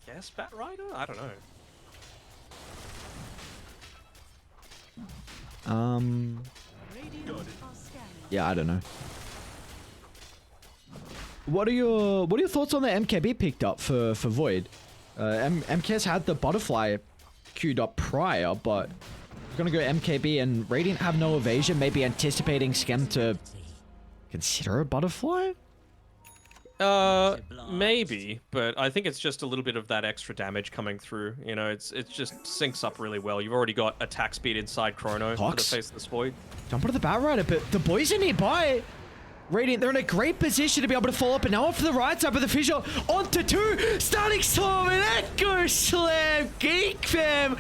guess Bat Rider? I don't know. Yeah, I don't know. What are your thoughts on the MKB picked up for Void? MK's had the butterfly queued up prior, but we're gonna go MKB and Radiant have no evasion, maybe anticipating Schem to consider a butterfly? Maybe, but I think it's just a little bit of that extra damage coming through. You know, it just syncs up really well. You've already got attack speed inside Chrono for the Faceless Void. Jump onto the Bat Rider, but the boys are nearby. Radiant, they're in a great position to be able to follow up, and now off to the right side with the Fissure. Onto two, Static Storm and Echo Slam, GeekFam.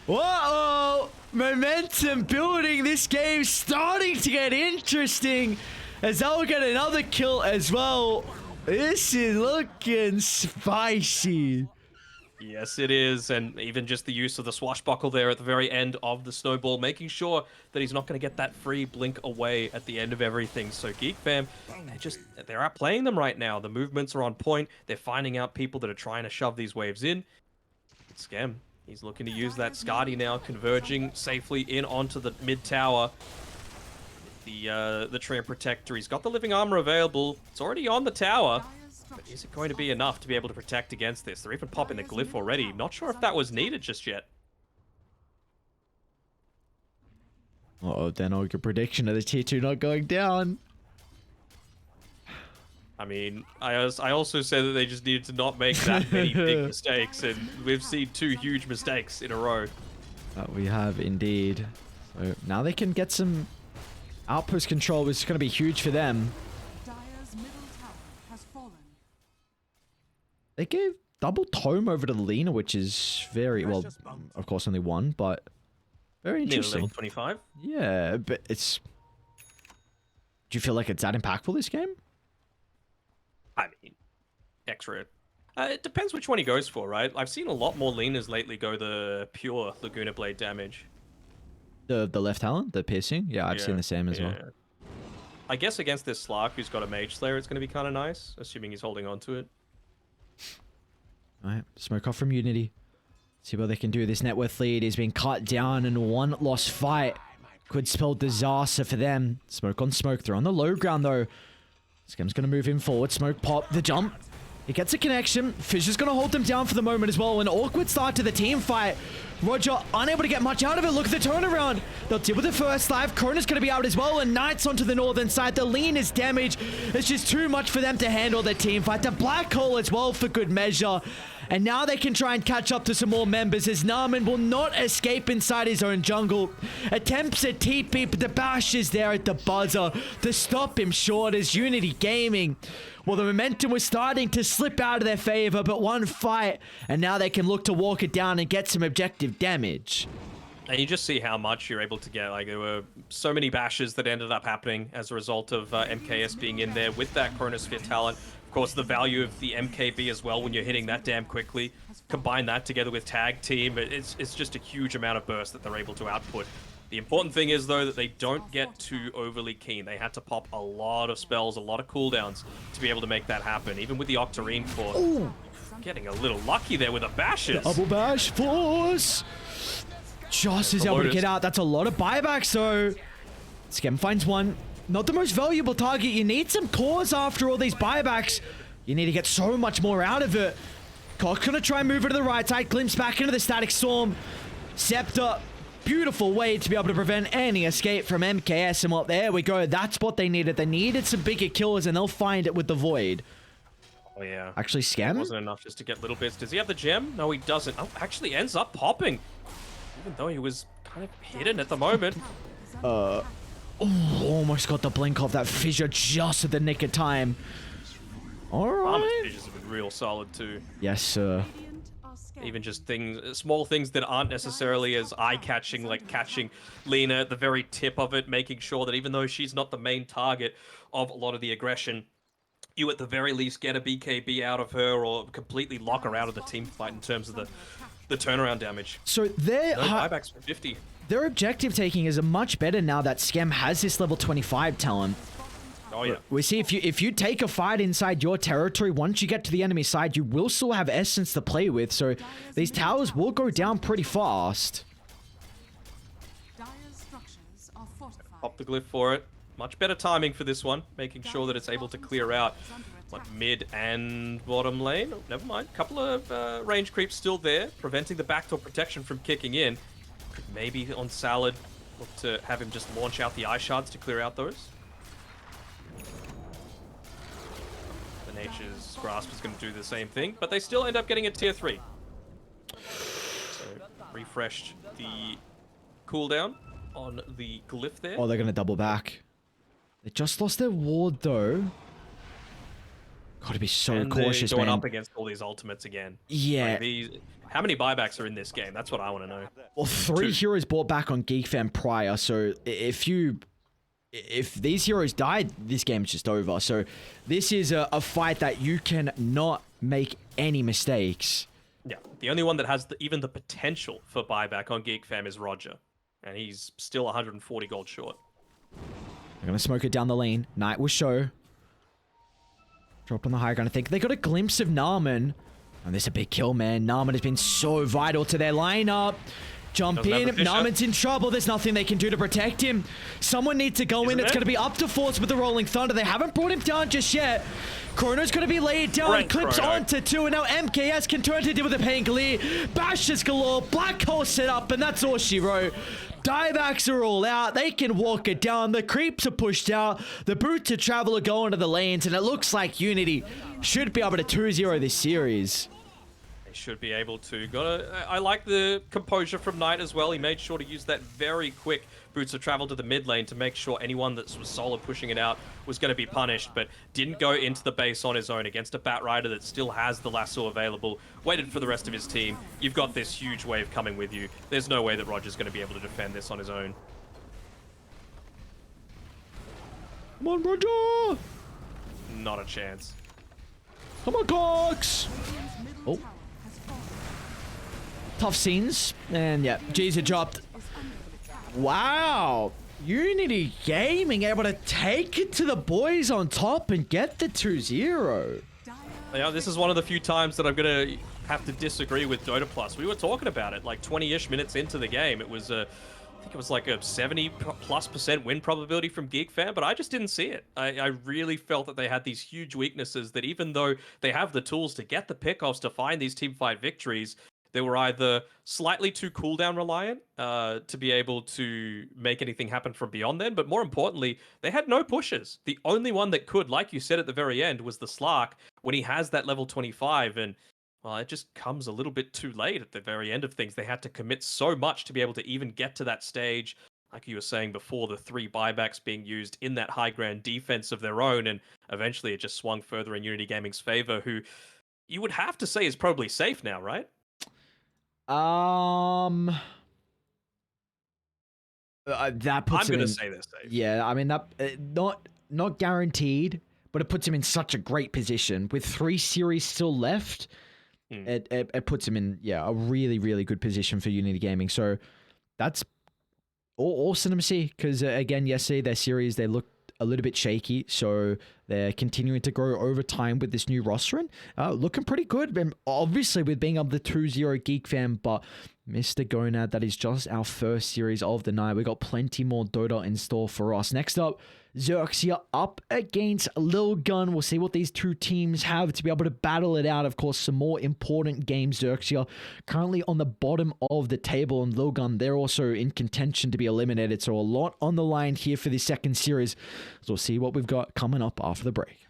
Whoa, momentum building. This game starting to get interesting as they'll get another kill as well. This is looking spicy. Yes, it is, and even just the use of the swashbuckle there at the very end of the snowball, making sure that he's not going to get that free blink away at the end of everything. So GeekFam, they're outplaying them right now. The movements are on point. They're finding out people that are trying to shove these waves in. Schem, he's looking to use that Skadi now, converging safely in onto the mid tower. The Treant Protector, he's got the living armor available. It's already on the tower. But is it going to be enough to be able to protect against this? They're even popping the glyph already. Not sure if that was needed just yet. Uh-oh, Danog, your prediction of the tier 2 not going down. I mean, I also said that they just needed to not make that many big mistakes, and we've seen two huge mistakes in a row. We have indeed. So now they can get some outpost control, which is going to be huge for them. They gave double tome over to Lina, which is very, well, of course only one, but very interesting. Level 25? Yeah, but it's... Do you feel like it's that impactful, this game? I mean, extra. It depends which one he goes for, right? I've seen a lot more Linas lately go the pure Laguna Blade damage. The left talent? The piercing? Yeah, I've seen the same as well. I guess against this Slark who's got a Mage Slayer, it's going to be kind of nice, assuming he's holding on to it. Alright, smoke off from Unity. See what they can do. This net worth lead is being cut down, and one lost fight could spell disaster for them. Smoke on smoke. They're on the low ground though. Schem's going to move him forward. Smoke pop. The jump. He gets a connection. Fisher's going to hold them down for the moment as well. An awkward start to the team fight. Roger unable to get much out of it. Look at the turnaround. They'll deal with the first life. Krona's going to be out as well. And Knights onto the northern side. The lean is damaged. It's just too much for them to handle the team fight. The black hole as well for good measure. And now they can try and catch up to some more members as Naaman will not escape inside his own jungle. Attempts a TP, but the bash is there at the buzzer to stop him short as Unity Gaming. Well, the momentum was starting to slip out of their favor, but one fight, and now they can look to walk it down and get some objective damage. And you just see how much you're able to get. Like, there were so many bashes that ended up happening as a result of MKS being in there with that Chronosphere talent. Of course, the value of the MKB as well when you're hitting that damn quickly. Combine that together with Tag Team, it's just a huge amount of burst that they're able to output. The important thing is, though, that they don't get too overly keen. They had to pop a lot of spells, a lot of cooldowns to be able to make that happen. Even with the Octarine Force, getting a little lucky there with the bashes. Double bash force. Joss is able to get out. That's a lot of buybacks, though. Skem finds one. Not the most valuable target. You need some cores after all these buybacks. You need to get so much more out of it. Cock's gonna try and move it to the right side. Glimpse back into the Static Storm. Scepter. Beautiful way to be able to prevent any escape from MKS. And well, there we go. That's what they needed. They needed some bigger kills, and they'll find it with the Void. Oh, yeah. Actually, Skem? It wasn't enough just to get little bits. Does he have the gem? No, he doesn't. Oh, actually ends up popping. Even though he was kind of hidden at the moment. Almost got the blink off that fissure just at the nick of time. Alright. Fissures have been real solid too. Yes, sir. Even just things, small things that aren't necessarily as eye-catching, like catching Lena at the very tip of it, making sure that even though she's not the main target of a lot of the aggression, you at the very least get a BKB out of her or completely lock her out of the team fight in terms of the turnaround damage. So their buybacks for 50. Their objective taking is much better now that Skem has this level 25 talent. Oh yeah. We see if you take a fight inside your territory, once you get to the enemy side, you will still have essence to play with. So these towers will go down pretty fast. Pop the glyph for it. Much better timing for this one, making sure that it's able to clear out mid and bottom lane. Oh, never mind. Couple of range creeps still there, preventing the backdoor protection from kicking in. Could maybe on Salad look to have him just launch out the Ice Shards to clear out those. The Nature's Grasp is going to do the same thing, but they still end up getting a tier 3. So refreshed the cooldown on the glyph there. Oh, they're going to double back. They just lost their ward, though. Gotta be so and cautious, going man. up against all these ultimates again. Yeah. Like how many buybacks are in this game? That's what I want to know. Well, 3 heroes bought back on GeekFam prior, so if these heroes died, this game's just over. So this is a fight that you can not make any mistakes. Yeah, the only one that has even the potential for buyback on GeekFam is Roger, and he's still 140 gold short. They're gonna smoke it down the lane. Knight will show. Drop on the high ground. I think they got a glimpse of Narman. And this is a big kill, man. Narman has been so vital to their lineup. Jump in. Narman's in trouble. There's nothing they can do to protect him. Someone needs to go in. It's going to be up to Force with the Rolling Thunder. They haven't brought him down just yet. Chrono's going to be laid down. Clips onto 2. And now MKS can turn to deal with the Pangolier. Bashes galore. Black Hole set up. And that's all she wrote. Diebacks are all out. They can walk it down. The creeps are pushed out. The Brutes of Travel are going to the lanes. And it looks like Unity should be able to 2-0 this series. They should be able to. I like the composure from Knight as well. He made sure to use that very quick Boots of Travel to the mid lane to make sure anyone that was solo pushing it out was going to be punished, but didn't go into the base on his own against a Bat Rider that still has the lasso available. Waited for the rest of his team. You've got this huge wave coming with you. There's no way that Roger's going to be able to defend this on his own. Come on, Roger! Not a chance. Come on, Cox! Oh. Tough scenes. And yeah, G's are dropped. Wow. Unity Gaming able to take it to the boys on top and get the 2-0. Yeah, this is one of the few times that I'm going to have to disagree with Dota Plus. We were talking about it like 20-ish minutes into the game. It was I think it was like a 70+% win probability from GeekFam, but I just didn't see it. I really felt that they had these huge weaknesses that even though they have the tools to get the pickoffs to find these teamfight victories, they were either slightly too cooldown reliant to be able to make anything happen from beyond then, but more importantly, they had no pushes. The only one that could, like you said at the very end, was the Slark when he has that level 25, and well, it just comes a little bit too late at the very end of things. They had to commit so much to be able to even get to that stage. Like you were saying before, the 3 buybacks being used in that high ground defense of their own, and eventually it just swung further in Unity Gaming's favor, who you would have to say is probably safe now, right? That puts I'm him going in. to say they're safe. Yeah, I mean that not guaranteed, but it puts him in such a great position with 3 series still left. It puts him in a really really good position for Unity Gaming. So that's awesome to see because again yesterday their series they looked a little bit shaky, so they're continuing to grow over time with this new roster and looking pretty good. And obviously with being up the 2-0 GeekFam, but Mr. Gonad, that is just our first series of the night. We got plenty more Dota in store for us. Next up, Xerxia up against Lil Gun. We'll see what these two teams have to be able to battle it out. Of course, some more important games. Xerxia currently on the bottom of the table, and Lil Gun, they're also in contention to be eliminated. So a lot on the line here for the second series. So we'll see what we've got coming up after the break.